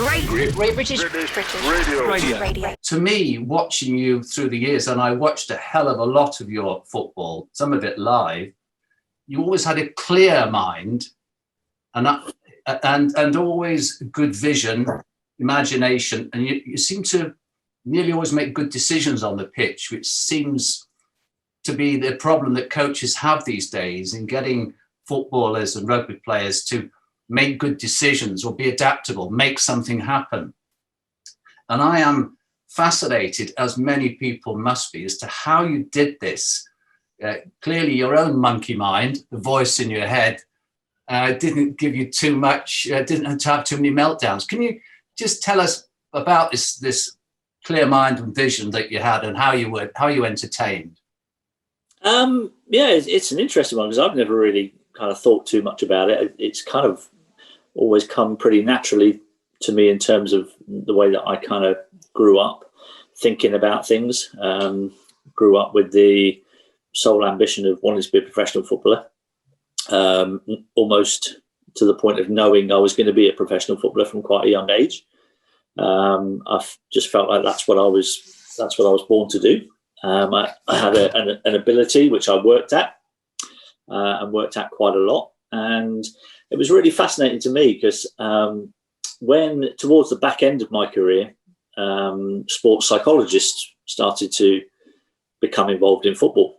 Great British Radio. To me, watching you through the years, and I watched a hell of a lot of your football, some of it live, you always had a clear mind and always good vision, imagination, and you seem to nearly always make good decisions on the pitch, which seems to be the problem that coaches have these days in getting footballers and rugby players to make good decisions or be adaptable, make something happen. And I am fascinated, as many people must be, as to how you did this. Clearly your own monkey mind, the voice in your head, didn't give you too much, didn't have to have too many meltdowns. Can you just tell us about this clear mind and vision that you had and how you entertained? Yeah, it's an interesting one because I've never really kind of thought too much about it. It's kind of always come pretty naturally to me in terms of the way that I kind of grew up thinking about things. Grew up with the sole ambition of wanting to be a professional footballer, almost to the point of knowing I was going to be a professional footballer from quite a young age. I've just felt like that's what I was born to do. I had an ability which I worked at and worked at quite a lot, and it was really fascinating to me because when towards the back end of my career, sports psychologists started to become involved in football,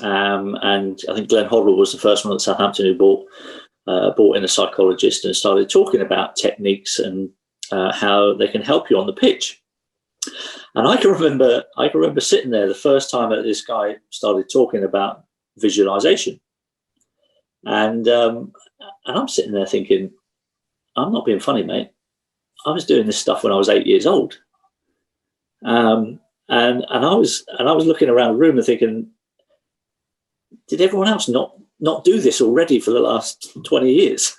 and I think Glenn Hoddle was the first one at Southampton who brought in a psychologist and started talking about techniques and how they can help you on the pitch. And I can remember sitting there the first time that this guy started talking about visualization, and I'm sitting there thinking, I'm not being funny, mate. I was doing this stuff when I was 8 years old, and I was looking around the room and thinking, did everyone else not do this already for the last 20 years?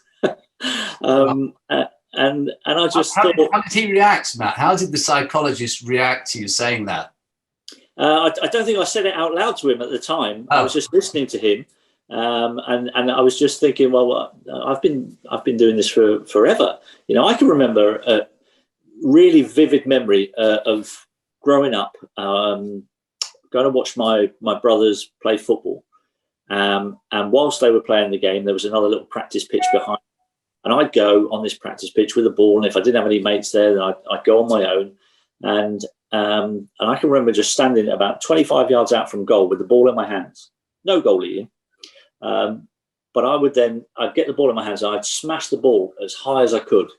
And I just thought, how did he react, Matt? How did the psychologist react to you saying that? I don't think I said it out loud to him at the time. I was just listening to him, and I was just thinking, well, I've been doing this for forever. You know, I can remember a really vivid memory of growing up, going to watch my brothers play football, and whilst they were playing the game, there was another little practice pitch behind. And I'd go on this practice pitch with a ball, and if I didn't have any mates there, then I'd go on my own. And I can remember just standing about 25 yards out from goal with the ball in my hands. No goalie in. But I'd get the ball in my hands and I'd smash the ball as high as I could.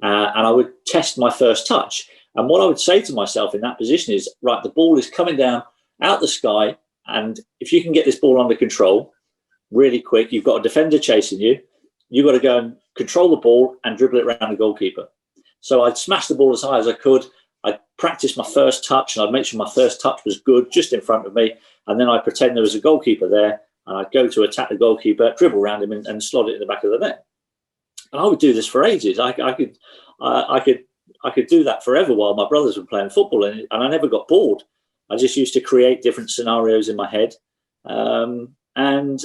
And I would test my first touch. And what I would say to myself in that position is, right, the ball is coming down out the sky. And if you can get this ball under control really quick, you've got a defender chasing you. You've got to go and control the ball and dribble it around the goalkeeper. So I'd smash the ball as high as I could. I'd practice my first touch and I'd make sure my first touch was good just in front of me. And then I'd pretend there was a goalkeeper there and I'd go to attack the goalkeeper, dribble around him and slot it in the back of the net. And I would do this for ages. I could do that forever while my brothers were playing football, and I never got bored. I just used to create different scenarios in my head. And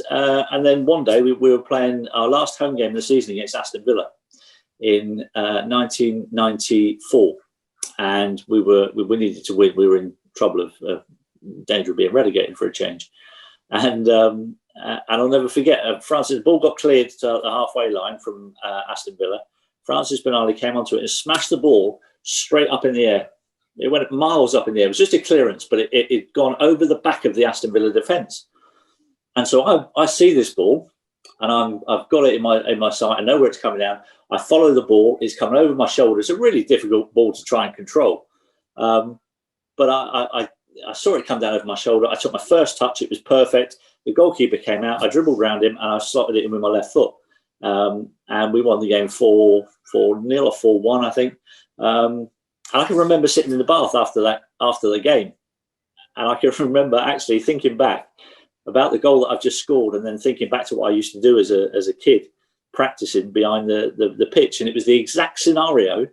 then one day we were playing our last home game of the season against Aston Villa in 1994, and we needed to win. We were in trouble of danger of being relegated for a change, and I'll never forget. The ball got cleared to the halfway line from Aston Villa. Francis Benali came onto it and smashed the ball straight up in the air. It went miles up in the air. It was just a clearance, but it'd gone over the back of the Aston Villa defence. And so I see this ball, and I've got it in my sight. I know where it's coming down. I follow the ball. It's coming over my shoulder. It's a really difficult ball to try and control. But I saw it come down over my shoulder. I took my first touch. It was perfect. The goalkeeper came out. I dribbled around him, and I slotted it in with my left foot. And we won the game 4-0 or 4-1, I think. And I can remember sitting in the bath after the game, and I can remember actually thinking back about the goal that I've just scored, and then thinking back to what I used to do as a kid, practicing behind the pitch. And it was the exact scenario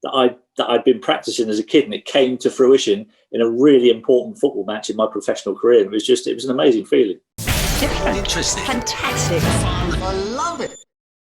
that I'd been practicing as a kid, and it came to fruition in a really important football match in my professional career. And it was an amazing feeling. Interesting. Fantastic.